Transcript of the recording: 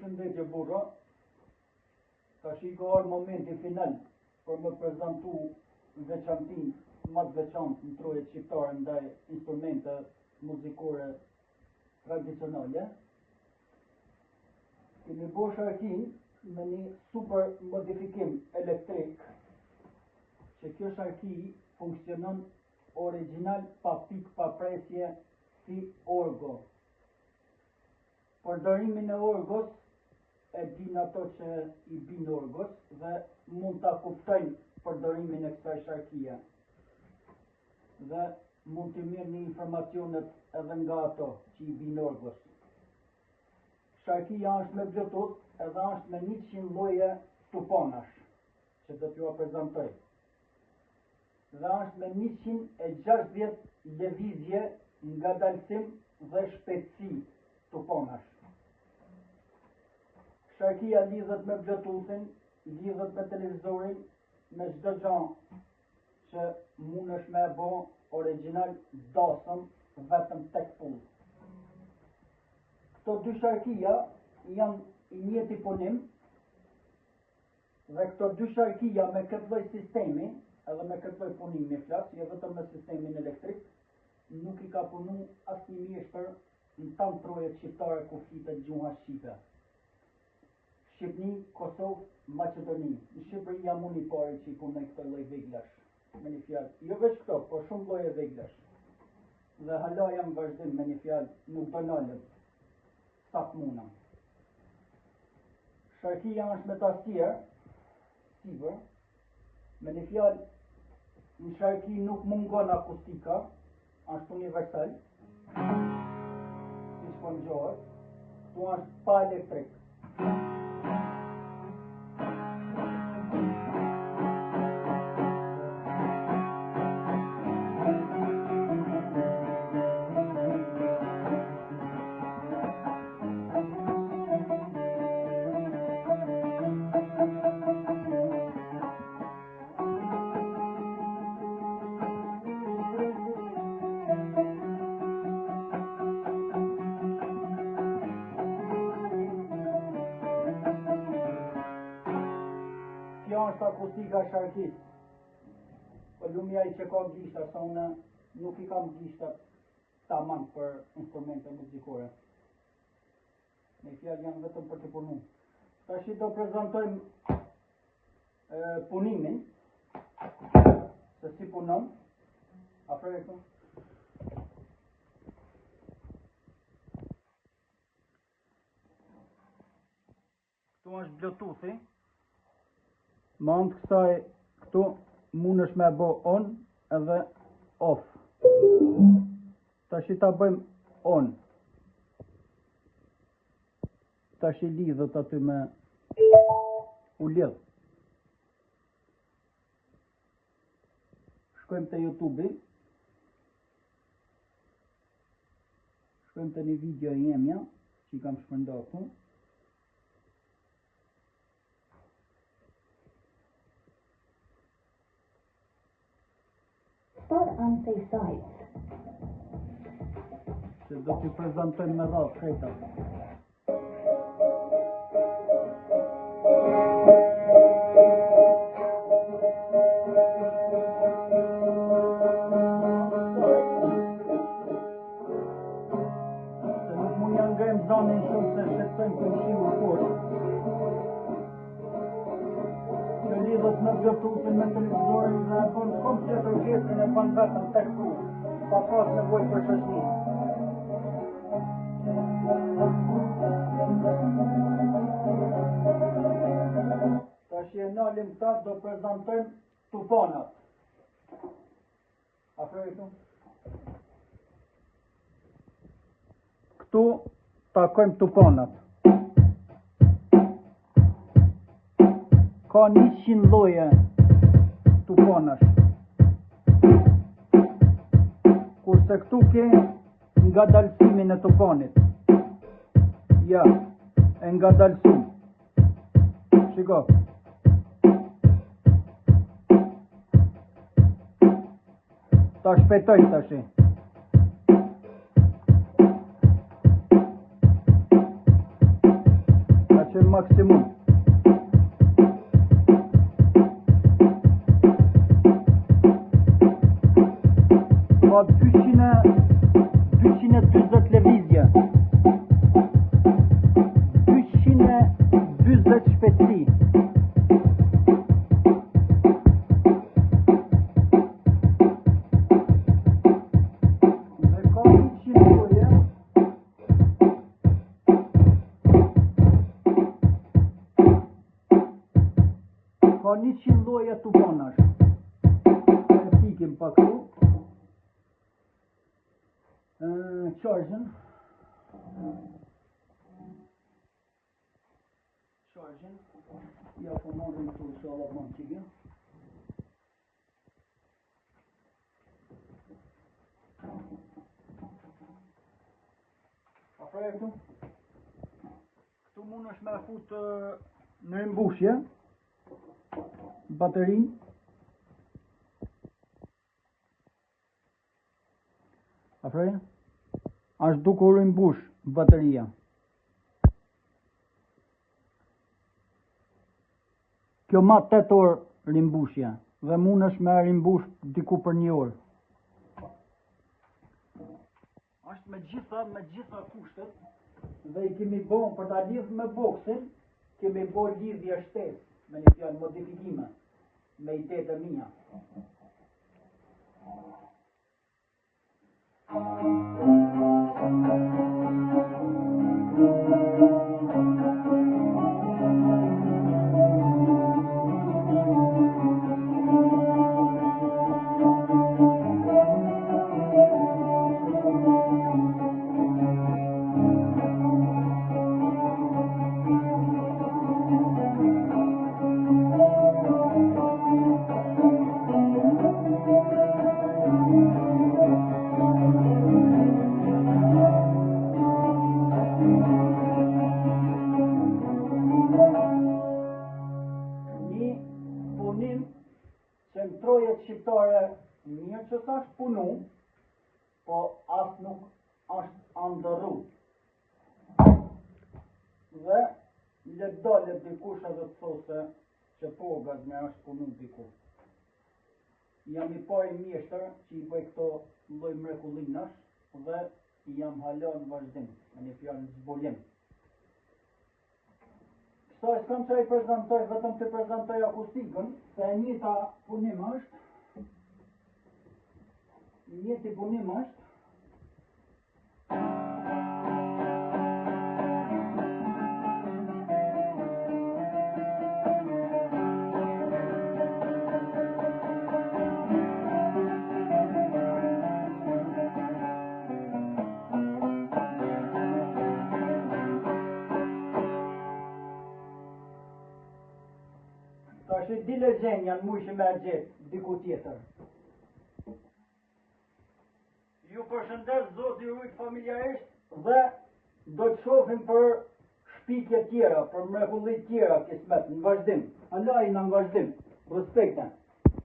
Përshëndetje burra, tash I ka ardhur momenti final për më prezantu veçantin më të veçantë në trojet shqiptare ndaj instrumente muzikore tradicionale. Kemi bërë sharkin me një super modifikim elektrik, që kjo sharki funksionon original pa pik pa presje si orgo. Përdorimin e orgos e din ato që I bin orgos dhe mund ta kuptojnë përdorimin e kësaj sharkie. Dhe mund të mirëni informacionet edhe nga ato që I bin orgos. Sharkia është me Bluetooth edhe është me 100 lloje tuponash, që do t'ju prezantoj. Dhe është me 160 lëvizje nga dalsim dhe shpejtësi tuponash. Sharkia lidhet me Bluetoothin, lidhet me televizorin, me çdo gjë që mundesh me e bë original dasëm vetëm tek pull. Këto dy sharkia janë I njëjti punim dhe këto dy sharkia me këtë lloj sistemi, edhe me këtë lloj punimi flas, jo vetëm me sistemin elektrik, nuk I ka punu asnjë mjeshtër në tanë trojet shqiptare ku flitet gjuha shqipe. Shqipni, Kosovë, Maqedoni. Në Shqipëri jam unë I pari që I punoj këtë lloj veglash. Me një fjalë, jo vetëm këto, por shumë lloje veglash. Dhe hala jam vazhdim me një fjalë, nuk do nalem. Sa të munam. Sharkia është me tastier, sipër, me një fjalë, në sharki nuk mungon akustika, është universal, si shpongjohet, këtu është pa elektrik. Është akustika sharkis. Po lumja I që ka gishta, sa unë nuk I kam gishtat tamam për instrumente muzikore. Me fjalë janë vetëm për të punu. Tash do prezantojmë punimin, se si punon. Afër këtu. Këtu është Bluetoothi. Ma në të kësaj këtu mundesh me bë on edhe off. Tash I ta bëjmë on. Tash I lidhet aty me u lidh. Shkojmë te YouTube-i. Shkojmë te një video jemja që I kam shpërndar këtu. For unsafe sites. Se do t'ju prezantojmë me radhë krejta. Se nuk mund janë ngrem zonin shumë se shqetësojmë të shiu poshtë. Që lidhet me Bluetoothin, me televizorin dhe bën komplet orkestrin e bën vetëm tek ku, pa pas nevojë për shoqëri. Tash e nalim këta, do prezantojmë tuponat. Afër këtu. Këtu takojmë tuponat. Ka 100 lloje tuponash. Kurse këtu ke nga dalsimin e tuponit. Ja, e nga dalsim. Shiko. Ta shpejtoj tash. Ka që maksimum. Pa 240 levizje. 240 shpejtësi. Dhe ka 100 lloje. Ka 100 lloje tubanash. E fikim pa këtu. Chargen. Ja po marrim këtu inshallah më çike. Afroj këtu. Këtu mundesh me fut në mbushje baterinë. Afroj. Ashtë duke u rimbush bateria. Kjo ma 8 orë rimbushja dhe mundesh me rimbush diku për 1 orë. Ashtë me gjitha kushtet dhe i kemi bo për ta lidhë me boksin, kemi bo lidhje shtesë, me një fjalë modifikime me i tetë mia. Centrojet shqiptare mirë që s'ashtë punu, po asë nuk ashtë andëru. Dhe le dalet dikush edhe të those që po gazme ashtë punu diku. Jam i pari mjeshtër që i bëj këto lloj mrekullinash dhe jam hala në vazhdim, me një fjalë zbulim. Kësaj s'kam që i prezentoj, vetëm të prezentoj akustikën, se e njëta punim është, njëti punim është, tash i dile gjenja në mujshë me gjetë diku tjetër. Ju përshëndes zoti rujt familjarisht dhe do të shohim për shpikje tjera, për mrekullit tjera kismet në vazhdim. Alajna në vazhdim. Respekte.